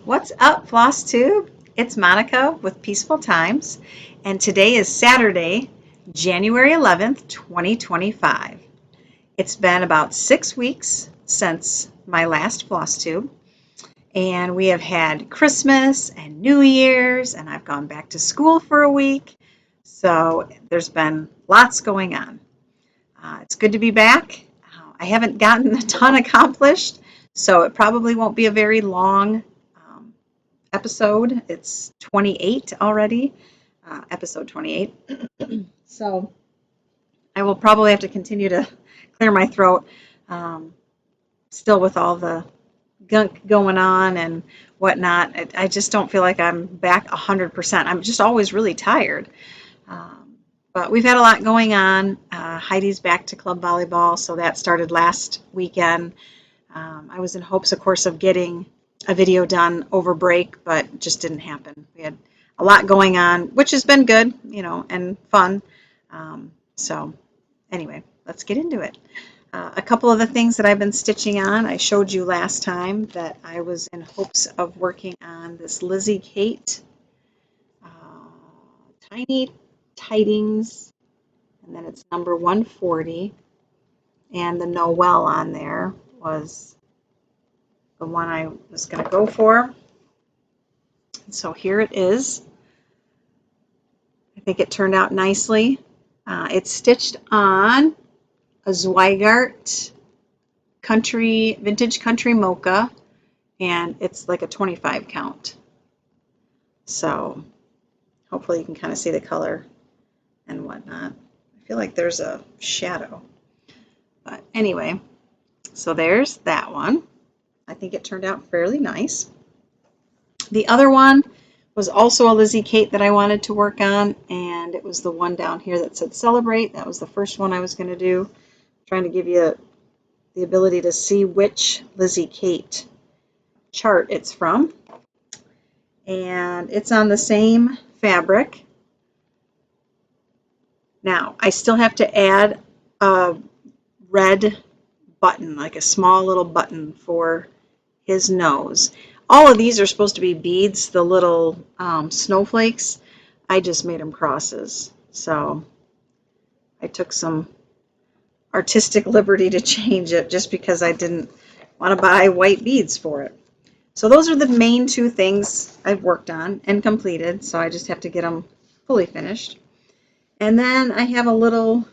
What's up, Flosstube? It's Monica with Peaceful Times, and today is Saturday, January 11th, 2025. It's been about 6 weeks since my last Flosstube, and we have had Christmas and New Year's, and I've gone back to school for a week, so there's been lots going on. It's good to be back. I haven't gotten a ton accomplished, so it probably won't be a very long episode. It's 28 already, episode 28. So I will probably have to continue to clear my throat, still with all the gunk going on and whatnot. I just don't feel like I'm back 100%. I'm just always really tired. But we've had a lot going on. Heidi's back to club volleyball, so that started last weekend. I was in hopes, of course, of getting a video done over break, but it just didn't happen. We had a lot going on, which has been good, and fun. So anyway, let's get into it. A couple of the things that I've been stitching on, I showed you last time that I was in hopes of working on this Lizzy Kate Tiny Tidings, and then it's number 140, and the Noel on there was the one I was going to go for. So here it is. I think it turned out nicely. It's stitched on a Zweigart vintage country mocha, and it's like a 25 count. So hopefully you can kind of see the color and whatnot. I feel like there's a shadow. But anyway, so there's that one. I think it turned out fairly nice. The other one was also a Lizzy Kate that I wanted to work on, and it was the one down here that said Celebrate. That was the first one I was going to do. I'm trying to give you the ability to see which Lizzy Kate chart it's from. And it's on the same fabric. Now, I still have to add a red button, like a small little button for his nose. All of these are supposed to be beads, the little snowflakes. I just made them crosses. So I took some artistic liberty to change it just because I didn't want to buy white beads for it. So those are the main two things I've worked on and completed. So I just have to get them fully finished. And then I have a little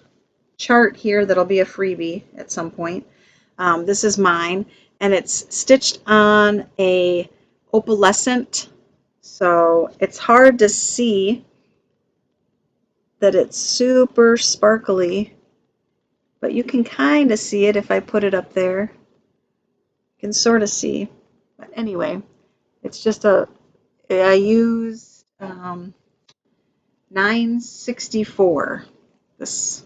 chart here that'll be a freebie at some point. This is mine, and it's stitched on a opalescent, so it's hard to see that it's super sparkly, but you can kind of see it if I put it up there. You can sort of see. But anyway, it's just I used 964, this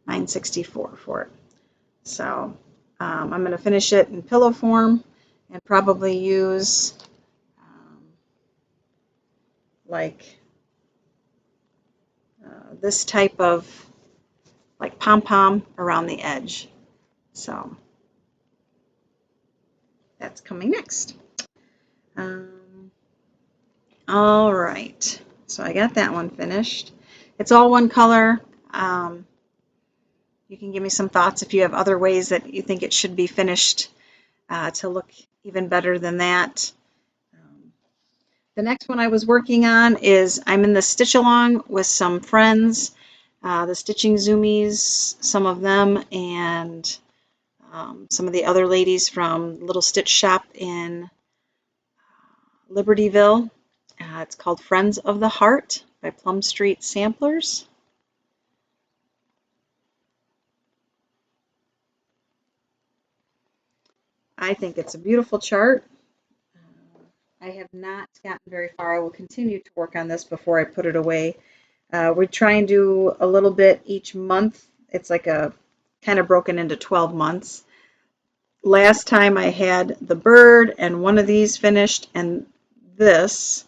964 for it. So I'm going to finish it in pillow form and probably use this type of like pom-pom around the edge. So that's coming next. All right, so I got that one finished. It's all one color. You can give me some thoughts if you have other ways that you think it should be finished to look even better than that. The next one I was working on is I'm in the stitch along with some friends, the Stitching Zoomies, some of them, and some of the other ladies from Little Stitch Shop in Libertyville. It's called Friends of the Hart by Plum Street Samplers. I think it's a beautiful chart. I have not gotten very far. I will continue to work on this before I put it away. We try and do a little bit each month. It's like a kind of broken into 12 months. Last time I had the bird and one of these finished and this.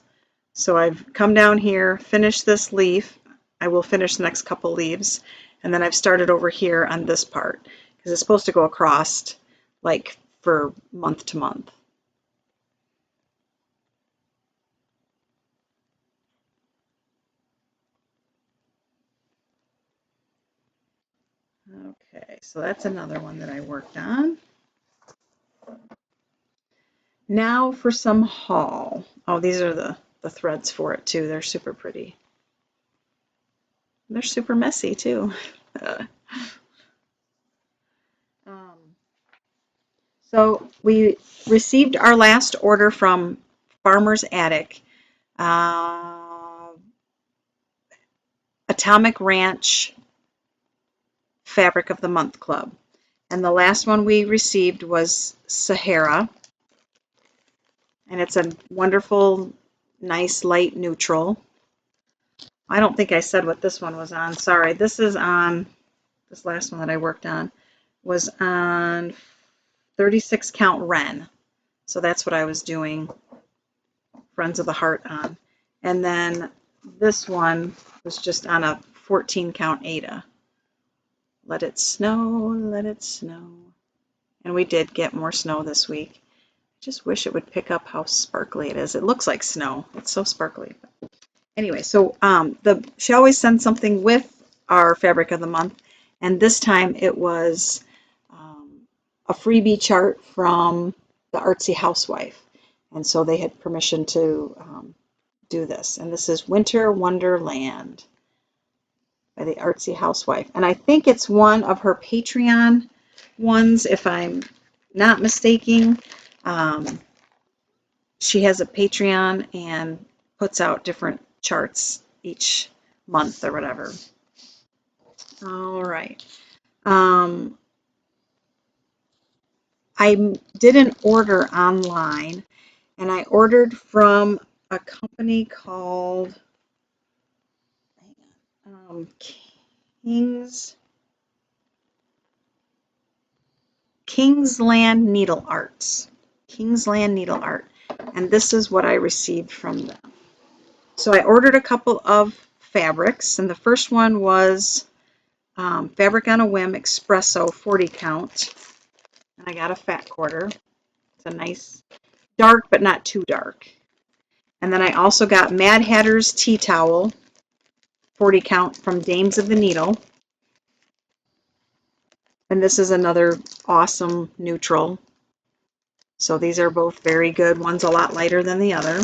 So I've come down here, finished this leaf. I will finish the next couple leaves. And then I've started over here on this part because it's supposed to go across like for month to month. So that's another one that I worked on. Now for some haul. Oh, these are the threads for it too. They're super pretty. They're super messy too. um, so we received our last order from Farmer's Attic, Atomic Ranch Fabric of the Month Club. And the last one we received was Sahara. And it's a wonderful, nice, light neutral. I don't think I said what this one was on. Sorry, this last one that I worked on was on 36 count Wren. So that's what I was doing Friends of the Heart on. And then this one was just on a 14 count Ada. Let it snow, let it snow. And we did get more snow this week. Just wish it would pick up how sparkly it is. It looks like snow. It's so sparkly. Anyway, so she always sends something with our fabric of the month, and this time it was a freebie chart from the Artsy Housewife, and so they had permission to do this. And this is Winter Wonderland by the Artsy Housewife, and I think it's one of her Patreon ones, if I'm not mistaken. She has a Patreon and puts out different charts each month or whatever. All right. I did an order online, and I ordered from a company called Kingsland Needle Arts. Kingsland Needle Art. And this is what I received from them. So I ordered a couple of fabrics, and the first one was Fabric on a Whim Espresso 40 count. And I got a fat quarter. It's a nice dark, but not too dark. And then I also got Mad Hatter's Tea Towel 40 count from Dames of the Needle. And this is another awesome neutral. So these are both very good. One's a lot lighter than the other.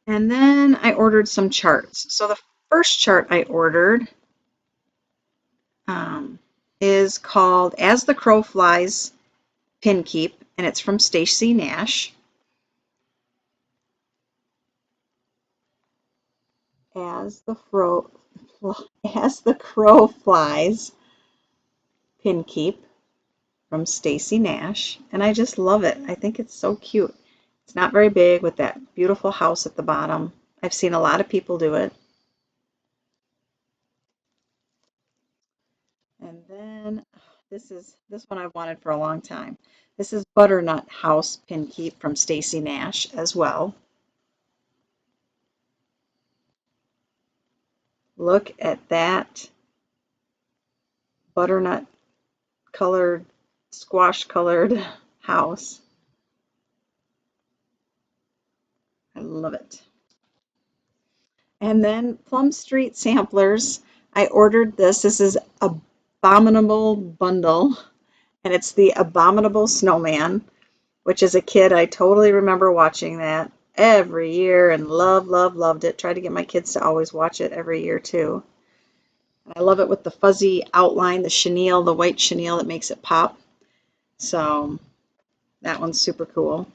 And then I ordered some charts. So the first chart I ordered is called As the Crow Flies Pin Keep, and it's from Stacy Nash. As the Crow Flies Pin Keep from Stacy Nash, and I just love it. I think it's so cute. It's not very big with that beautiful house at the bottom. I've seen a lot of people do it. And then this one I've wanted for a long time. This is Butternut House Pin Keep from Stacy Nash as well. Look at that butternut colored, squash colored house. I love it. And then Plum Street Samplers. I ordered this. This is Abominable Bundle, and it's the Abominable Snowman, which as a kid I totally remember watching that every year and loved it. Tried to get my kids to always watch it every year too. I love it with the fuzzy outline, the chenille, the white chenille that makes it pop. So that one's super cool.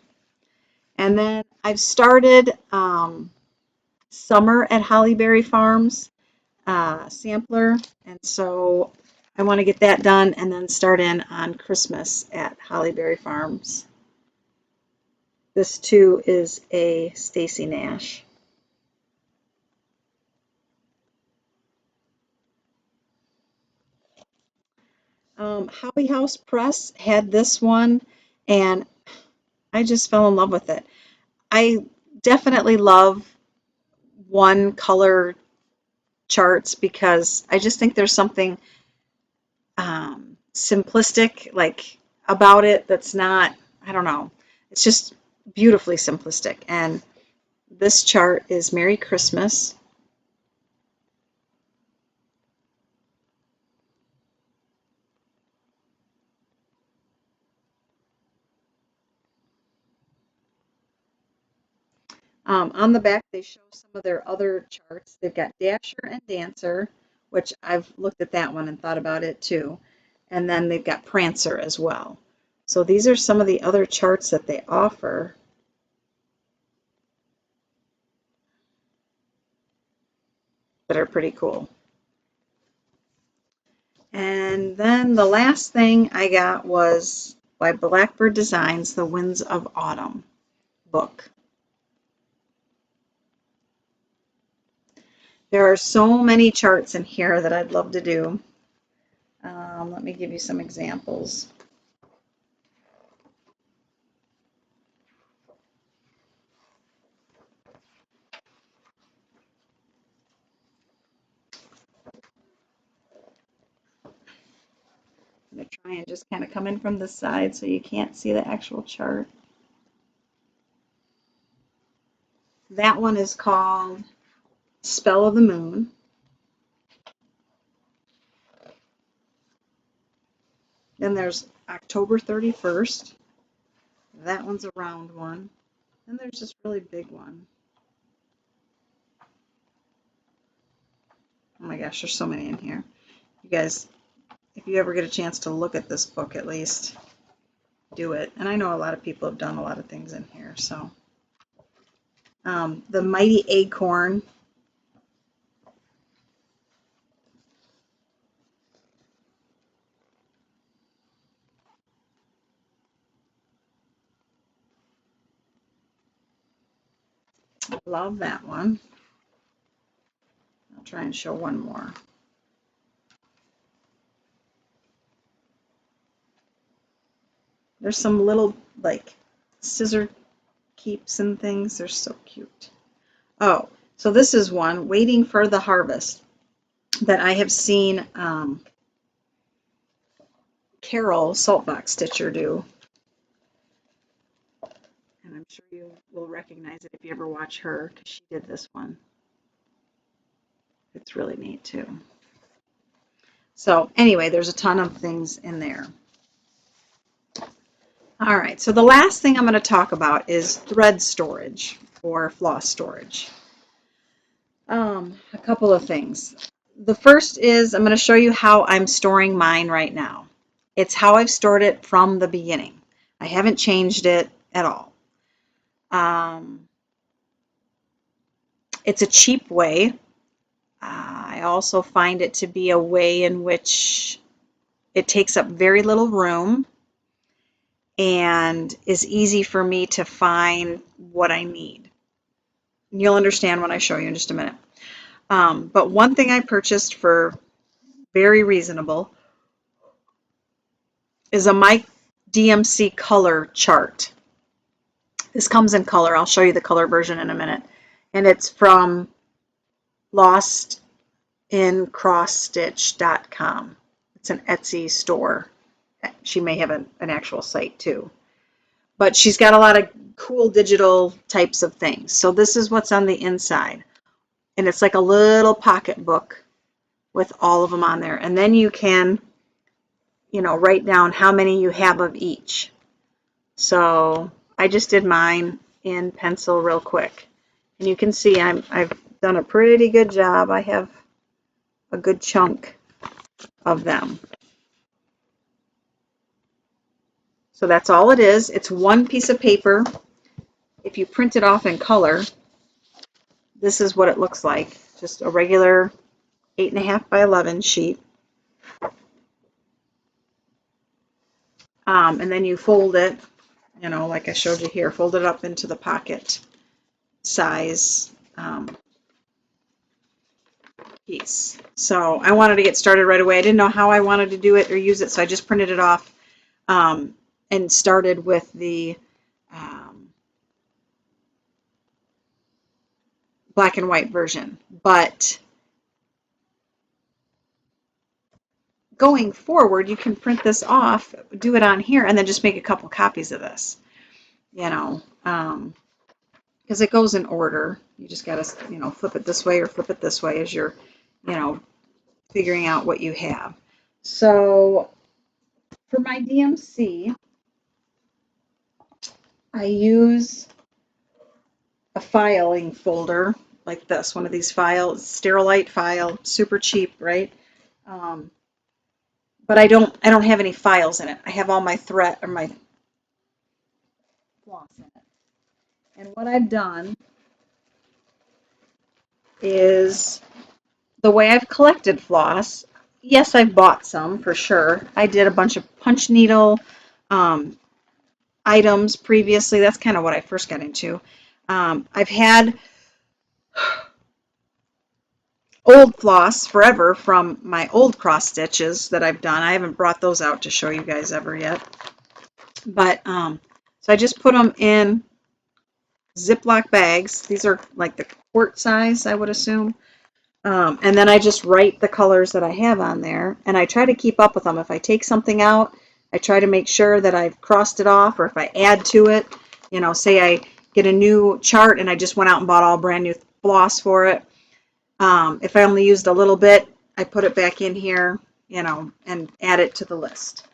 And then I've started Summer at Hollyberry Farms sampler, and so I want to get that done and then start in on Christmas at Hollyberry Farms. This too is a Stacy Nash. Hobby House Press had this one, and I just fell in love with it. I definitely love one color charts because I just think there's something simplistic like about it that's not, I don't know, it's just beautifully simplistic. And this chart is Merry Christmas. On the back, they show some of their other charts. They've got Dasher and Dancer, which I've looked at that one and thought about it too. And then they've got Prancer as well. So these are some of the other charts that they offer. That are pretty cool. And then the last thing I got was by Blackbird Designs, The Winds of Autumn book. There are so many charts in here that I'd love to do. Let me give you some examples. I'm going to try and just kind of come in from the side so you can't see the actual chart. That one is called Spell of the Moon. Then there's October 31st. That one's a round one. Then there's this really big one. Oh my gosh, there's so many in here. You guys, if you ever get a chance to look at this book, at least do it. And I know a lot of people have done a lot of things in here. So, The Mighty Acorn. I love that one. I'll try and show one more. There's some little like scissor keeps and things. They're so cute. Oh, so this is one, Waiting for the Harvest, that I have seen Carol Saltbox Stitcher do. And I'm sure you will recognize it if you ever watch her, because she did this one. It's really neat too. So anyway, there's a ton of things in there. All right, so the last thing I'm going to talk about is thread storage or floss storage. A couple of things. The first is I'm going to show you how I'm storing mine right now. It's how I've stored it from the beginning. I haven't changed it at all. It's a cheap way. I also find it to be a way in which it takes up very little room and is easy for me to find what I need. And you'll understand when I show you in just a minute. But one thing I purchased for very reasonable is a My DMC color chart. This comes in color. I'll show you the color version in a minute. And it's from lostincrossstitch.com. It's an Etsy store. She may have an actual site too. But she's got a lot of cool digital types of things. So this is what's on the inside. And it's like a little pocket book with all of them on there. And then you can, write down how many you have of each. So I just did mine in pencil real quick. And you can see I've done a pretty good job. I have a good chunk of them. So that's all it is. It's one piece of paper. If you print it off in color, this is what it looks like. Just a regular 8.5 by 11 sheet. And then you fold it, like I showed you here, fold it up into the pocket size piece. So I wanted to get started right away. I didn't know how I wanted to do it or use it, so I just printed it off and started with the black and white version. But going forward, you can print this off, do it on here, and then just make a couple copies of this, because it goes in order. You just got to, flip it this way or flip it this way as you're, figuring out what you have. So for my DMC, I use a filing folder like this, one of these files, Sterilite file, super cheap, right? Um, but I don't have any files in it. I have all my thread or my floss in it. And what I've done is the way I've collected floss. Yes, I've bought some for sure. I did a bunch of punch needle um, items previously. That's kind of what I first got into. I've had old floss forever from my old cross stitches that I've done. I haven't brought those out to show you guys ever yet. But so I just put them in Ziploc bags. These are like the quart size, I would assume. And then I just write the colors that I have on there, and I try to keep up with them. If I take something out, I try to make sure that I've crossed it off, or if I add to it, you know, say I get a new chart and I just went out and bought all brand new floss for it. If I only used a little bit, I put it back in here, you know, and add it to the list.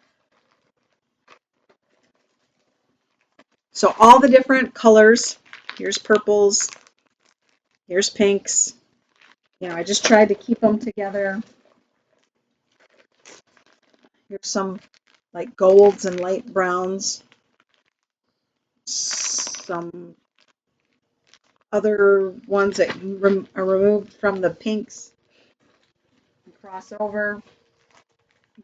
So all the different colors, here's purples, here's pinks. You know, I just tried to keep them together. Here's some like golds and light browns. Some other ones that are removed from the pinks. Crossover.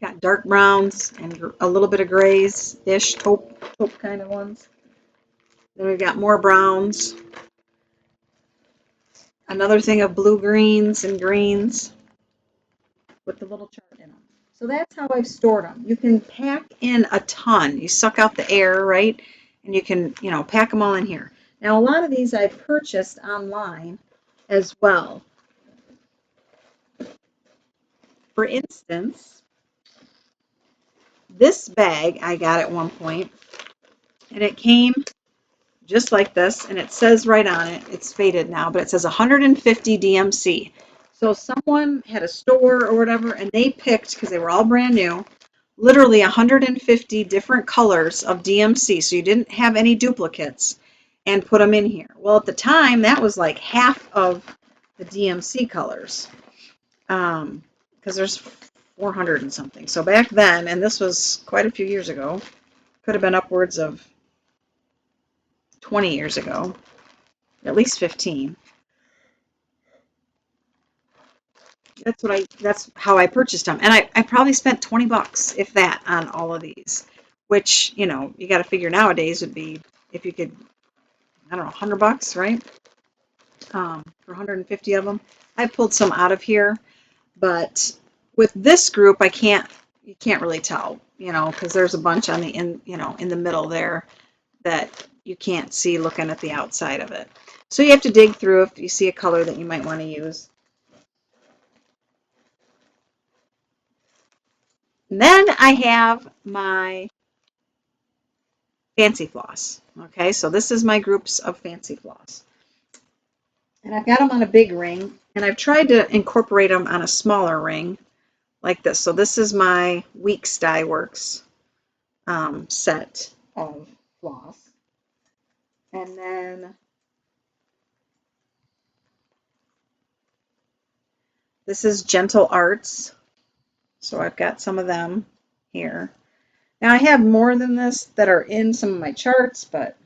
Got dark browns and a little bit of grays-ish, taupe kind of ones. Then we've got more browns. Another thing of blue greens and greens with the little chart in them. So that's how I've stored them. You can pack in a ton. You suck out the air, right? And you can, you know, pack them all in here. Now, a lot of these I've purchased online as well. For instance, this bag I got at one point, and it came just like this, and it says right on it, it's faded now, but it says 150 DMC. So someone had a store or whatever, and they picked, because they were all brand new, literally 150 different colors of DMC, so you didn't have any duplicates, and put them in here. Well, at the time, that was like half of the DMC colors, because there's 400 and something. So back then, and this was quite a few years ago, could have been upwards of 20 years ago, at least 15. That's how I purchased them. And I probably spent 20 bucks, if that, on all of these, which, you know, you got to figure nowadays would be, if you could, I don't know, 100 bucks, right? For 150 of them. I pulled some out of here, but with this group, you can't really tell, you know, because there's a bunch on the in the middle there that you can't see looking at the outside of it. So you have to dig through if you see a color that you might want to use. And then I have my fancy floss. Okay, so this is my groups of fancy floss. And I've got them on a big ring, and I've tried to incorporate them on a smaller ring like this. So this is my Weeks Dye Works set of floss. And then this is Gentle Arts. So I've got some of them here. Now I have more than this that are in some of my charts, but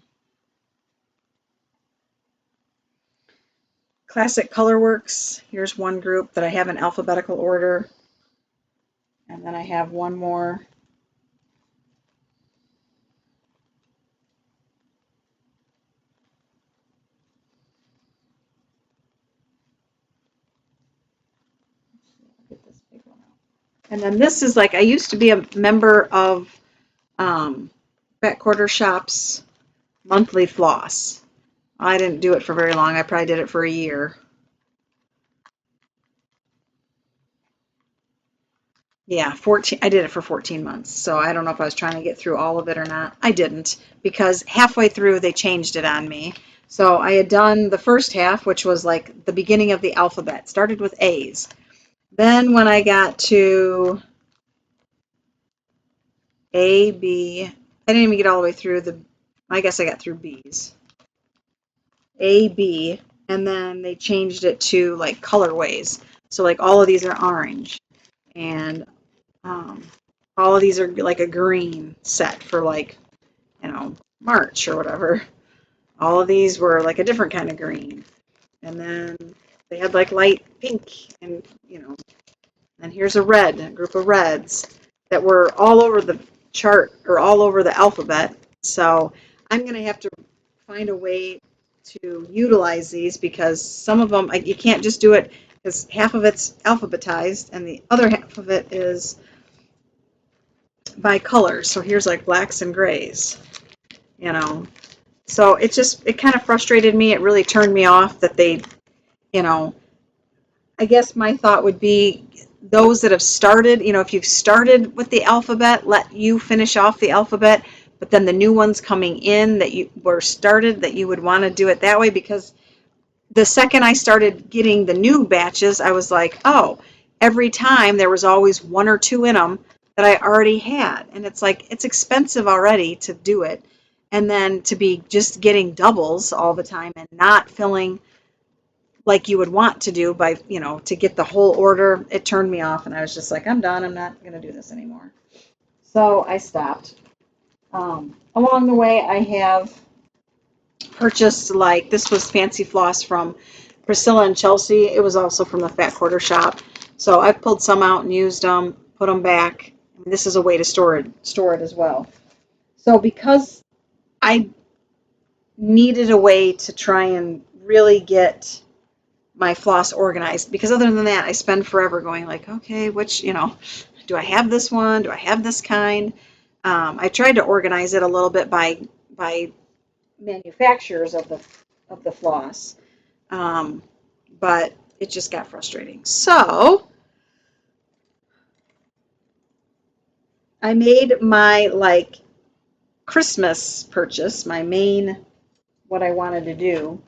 Classic Colorworks, here's one group that I have in alphabetical order. And then I have one more. Get this big one out. And then this is like, I used to be a member of Fat Quarter Shop's monthly floss. I didn't do it for very long. I probably did it for a year. Yeah, 14. I did it for 14 months. So I don't know if I was trying to get through all of it or not. I didn't, because halfway through they changed it on me. So I had done the first half, which was like the beginning of the alphabet. Started with A's. Then when I got to A, B, I didn't even get all the way through I guess I got through B's. A, B, and then they changed it to like colorways. So like all of these are orange, and all of these are like a green set for like, March or whatever. All of these were like a different kind of green. And then they had like light pink and, and here's a group of reds that were all over the chart or all over the alphabet. So I'm going to have to find a way to utilize these because some of them, you can't just do it because half of it's alphabetized and the other half of it is by colors. So here's like blacks and grays, you know. So it kind of frustrated me. It really turned me off that they, you know, I guess my thought would be those that have started, if you've started with the alphabet, let you finish off the alphabet, but then the new ones coming in that you were started, that you would want to do it that way, because the second I started getting the new batches, I was like, oh, every time there was always one or two in them that I already had. And it's like, it's expensive already to do it. And then to be just getting doubles all the time and not filling like you would want to do by, to get the whole order, it turned me off. And I was just like, I'm done. I'm not going to do this anymore. So I stopped. Along the way, I have purchased, like, this was Fancy Floss from Priscilla and Chelsea. It was also from the Fat Quarter Shop. So I pulled some out and used them, put them back. And this is a way to store it as well. So because I needed a way to try and really get my floss organized, because other than that, I spend forever going like, okay, which, do I have this one? Do I have this kind? I tried to organize it a little bit by manufacturers of the floss, but it just got frustrating. So I made my like Christmas purchase, my main, what I wanted to do,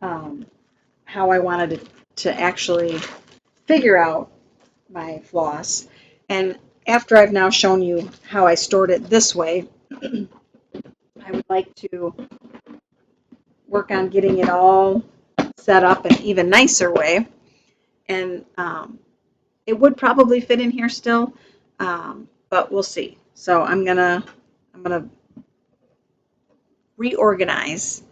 how I wanted to actually figure out my floss. And after I've now shown you how I stored it this way, I would like to work on getting it all set up in an even nicer way. And it would probably fit in here still, but we'll see. So I'm gonna reorganize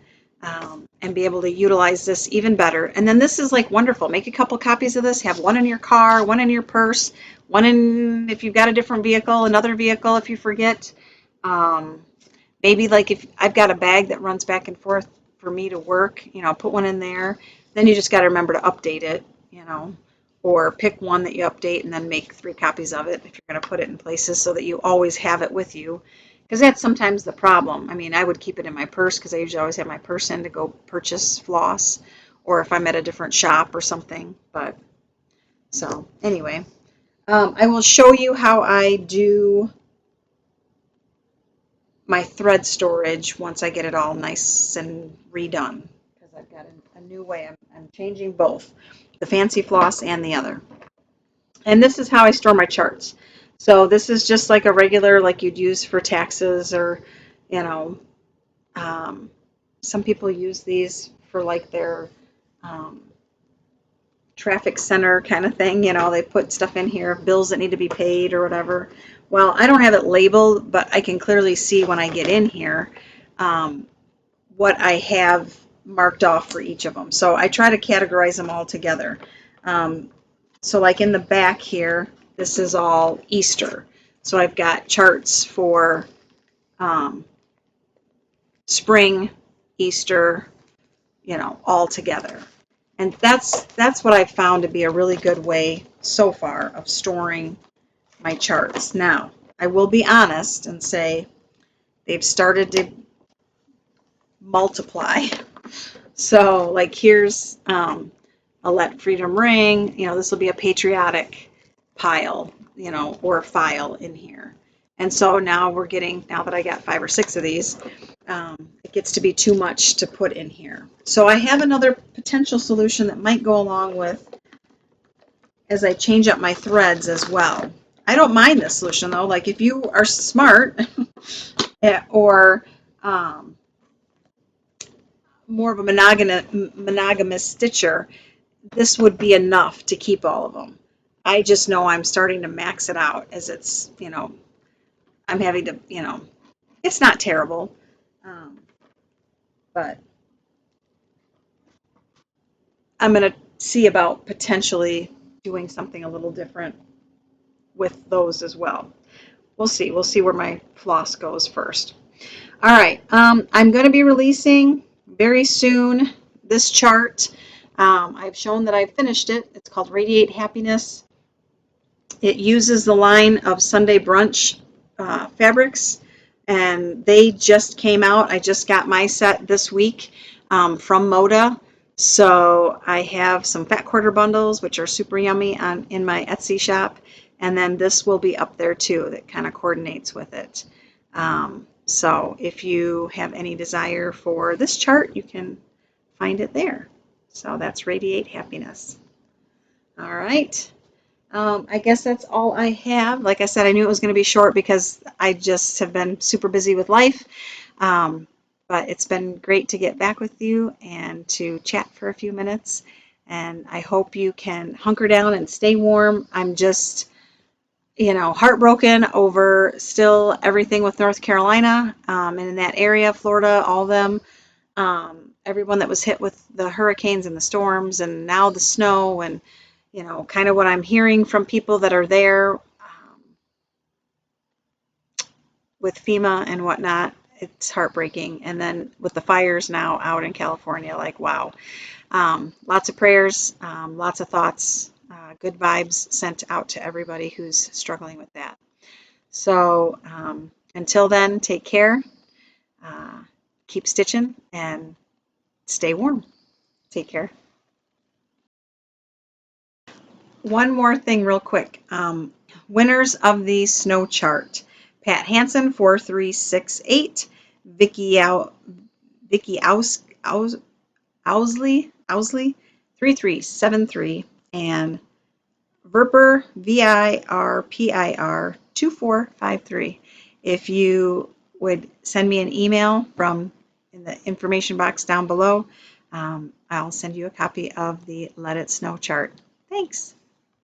and be able to utilize this even better. And then this is like wonderful. Make a couple copies of this. Have one in your car, one in your purse, one in, if you've got a different vehicle, another vehicle if you forget. Maybe like if I've got a bag that runs back and forth for me to work, put one in there. Then you just got to remember to update it, or pick one that you update and then make 3 copies of it if you're going to put it in places so that you always have it with you. Because that's sometimes the problem. I mean, I would keep it in my purse because I usually always have my purse in to go purchase floss, or if I'm at a different shop or something. But so anyway, I will show you how I do my thread storage once I get it all nice and redone, because I've got a new way. I'm changing both, the Fancy Floss and the other. And this is how I store my charts. So this is just like a regular, like you'd use for taxes, or, some people use these for like their traffic center kind of thing. They put stuff in here, bills that need to be paid or whatever. Well, I don't have it labeled, but I can clearly see when I get in here what I have marked off for each of them. So I try to categorize them all together. So like in the back here, this is all Easter. So I've got charts for spring, Easter, all together. And that's what I've found to be a really good way so far of storing my charts. Now, I will be honest and say they've started to multiply. So like here's a Let Freedom Ring, this will be a patriotic pile, or file in here. And so now now that I got 5 or 6 of these, it gets to be too much to put in here. So I have another potential solution that might go along with as I change up my threads as well. I don't mind this solution though. Like if you are smart or more of a monogamous stitcher, this would be enough to keep all of them. I just know I'm starting to max it out as it's, I'm having to, it's not terrible, but I'm going to see about potentially doing something a little different with those as well. We'll see. We'll see where my floss goes first. All right. I'm going to be releasing very soon this chart. I've shown that I've finished it. It's called Radiate Happiness. It uses the line of Sunday Brunch fabrics, and they just came out. I just got my set this week from Moda. So I have some fat quarter bundles, which are super yummy in my Etsy shop. And then this will be up there too, that kind of coordinates with it. So if you have any desire for this chart, you can find it there. So that's Radiate Happiness. All right. I guess that's all I have. Like I said, I knew it was going to be short because I just have been super busy with life. But it's been great to get back with you and to chat for a few minutes. And I hope you can hunker down and stay warm. I'm just, heartbroken over still everything with North Carolina and in that area, Florida, all of them. Everyone that was hit with the hurricanes and the storms and now the snow and kind of what I'm hearing from people that are there with FEMA and whatnot, it's heartbreaking. And then with the fires now out in California, like, wow. Lots of prayers, lots of thoughts, good vibes sent out to everybody who's struggling with that. So until then, take care, keep stitching, and stay warm. Take care. One more thing real quick. Winners of the snow chart. Pat Hansen, 4368. Vicky Owsley, 3373. And Virpir, VIRPIR, 2453. If you would send me an email from in the information box down below, I'll send you a copy of the Let It Snow chart. Thanks.